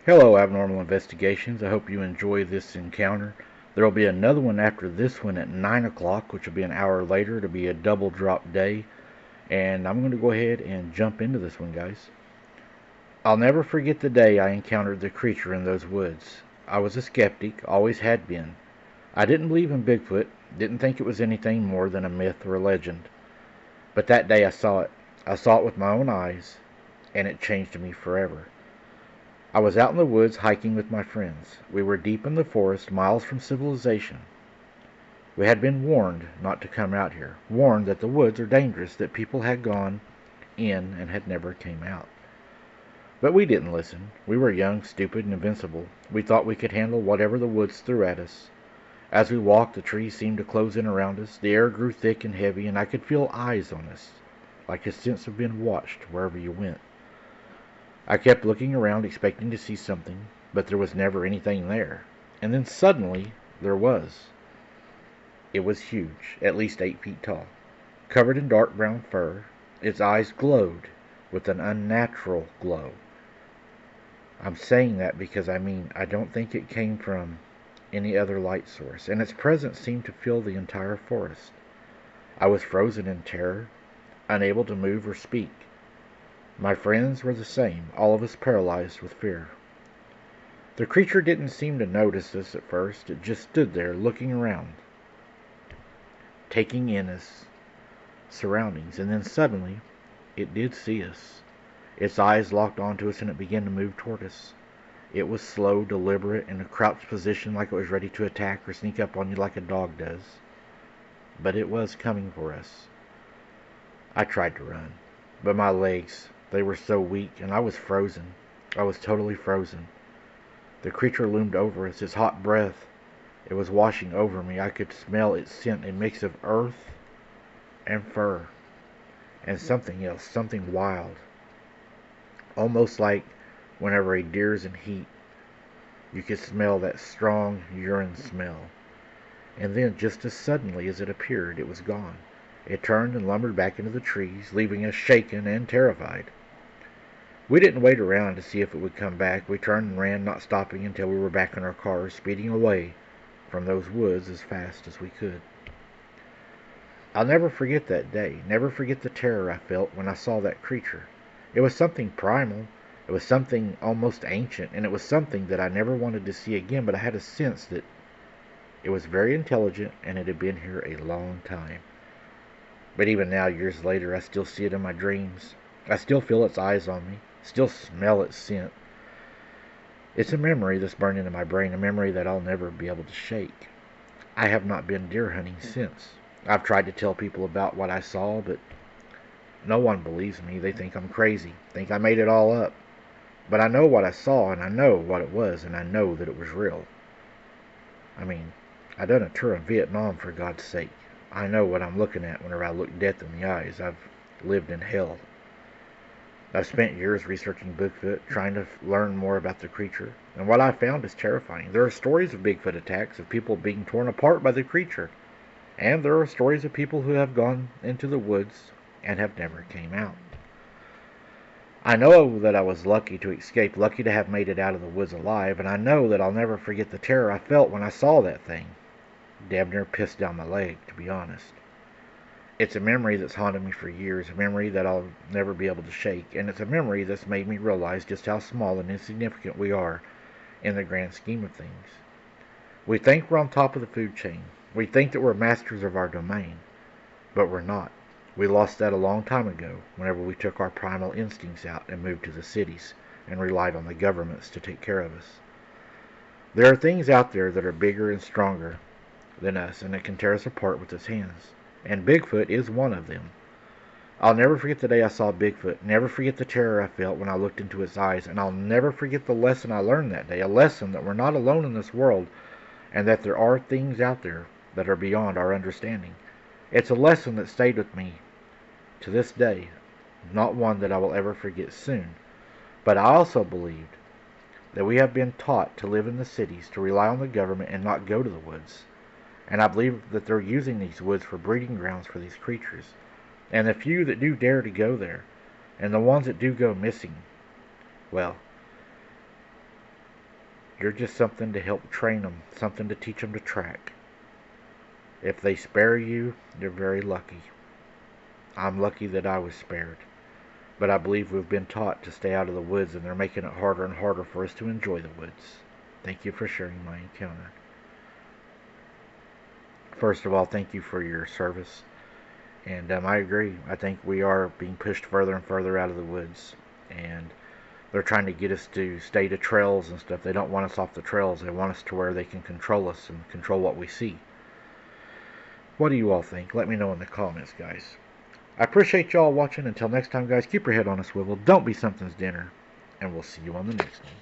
Hello, Abnormal Investigations. I hope you enjoy this encounter. There will be another one after this one at 9 o'clock, which will be an hour later. It'll be a double drop day. And I'm going to go ahead and jump into this one, guys. I'll never forget the day I encountered the creature in those woods. I was a skeptic, always had been. I didn't believe in Bigfoot, didn't think it was anything more than a myth or a legend. But that day I saw it. I saw it with my own eyes, and it changed me forever. I was out in the woods hiking with my friends. We were deep in the forest, miles from civilization. We had been warned not to come out here, warned that the woods are dangerous, that people had gone in and had never came out. But we didn't listen. We were young, stupid, and invincible. We thought we could handle whatever the woods threw at us. As we walked, the trees seemed to close in around us. The air grew thick and heavy, and I could feel eyes on us, like a sense of being watched wherever you went. I kept looking around, expecting to see something, but there was never anything there. And then suddenly, there was. It was huge, at least 8 feet tall, covered in dark brown fur. Its eyes glowed with an unnatural glow. I'm saying that because I don't think it came from any other light source, and its presence seemed to fill the entire forest. I was frozen in terror, unable to move or speak. My friends were the same, all of us paralyzed with fear. The creature didn't seem to notice us at first. It just stood there looking around, taking in its surroundings, and then suddenly it did see us. Its eyes locked onto us and it began to move toward us. It was slow, deliberate, in a crouched position like it was ready to attack or sneak up on you like a dog does. But it was coming for us. I tried to run, but my legs, they were so weak, and I was frozen. I was totally frozen. The creature loomed over us, its hot breath. It was washing over me. I could smell its scent, a mix of earth and fur, and something else, something wild. Almost like whenever a deer's in heat, you could smell that strong urine smell. And then, just as suddenly as it appeared, it was gone. It turned and lumbered back into the trees, leaving us shaken and terrified. We didn't wait around to see if it would come back. We turned and ran, not stopping until we were back in our cars, speeding away from those woods as fast as we could. I'll never forget that day, never forget the terror I felt when I saw that creature. It was something primal, it was something almost ancient, and it was something that I never wanted to see again, but I had a sense that it was very intelligent and it had been here a long time. But even now, years later, I still see it in my dreams. I still feel its eyes on me, still smell its scent. It's a memory that's burned into my brain, a memory that I'll never be able to shake. I have not been deer hunting since. I've tried to tell people about what I saw, but no one believes me. They think I'm crazy, think I made it all up. But I know what I saw, and I know what it was, and I know that it was real. I done a tour of Vietnam, for God's sake. I know what I'm looking at whenever I look death in the eyes. I've lived in hell. I've spent years researching Bigfoot, trying to learn more about the creature, and what I've found is terrifying. There are stories of Bigfoot attacks, of people being torn apart by the creature, and there are stories of people who have gone into the woods and have never came out. I know that I was lucky to escape, lucky to have made it out of the woods alive, and I know that I'll never forget the terror I felt when I saw that thing. Damn near pissed down my leg, to be honest. It's a memory that's haunted me for years, a memory that I'll never be able to shake, and it's a memory that's made me realize just how small and insignificant we are in the grand scheme of things. We think we're on top of the food chain. We think that we're masters of our domain, but we're not. We lost that a long time ago whenever we took our primal instincts out and moved to the cities and relied on the governments to take care of us. There are things out there that are bigger and stronger than us and that can tear us apart with its hands. And Bigfoot is one of them. I'll never forget the day I saw Bigfoot, never forget the terror I felt when I looked into its eyes, and I'll never forget the lesson I learned that day, a lesson that we're not alone in this world, and that there are things out there that are beyond our understanding. It's a lesson that stayed with me to this day, not one that I will ever forget soon. But I also believed that we have been taught to live in the cities, to rely on the government and not go to the woods. And I believe that they're using these woods for breeding grounds for these creatures. And the few that do dare to go there, and the ones that do go missing, well, You're just something to help train them, something to teach them to track. If they spare you, you're very lucky. I'm lucky that I was spared. But I believe we've been taught to stay out of the woods, and they're making it harder and harder for us to enjoy the woods. Thank you for sharing my encounter. First of all, thank you for your service. And I agree. I think we are being pushed further and further out of the woods. And they're trying to get us to stay to trails and stuff. They don't want us off the trails. They want us to where they can control us and control what we see. What do you all think? Let me know in the comments, guys. I appreciate y'all watching. Until next time, guys, keep your head on a swivel. Don't be something's dinner. And we'll see you on the next one.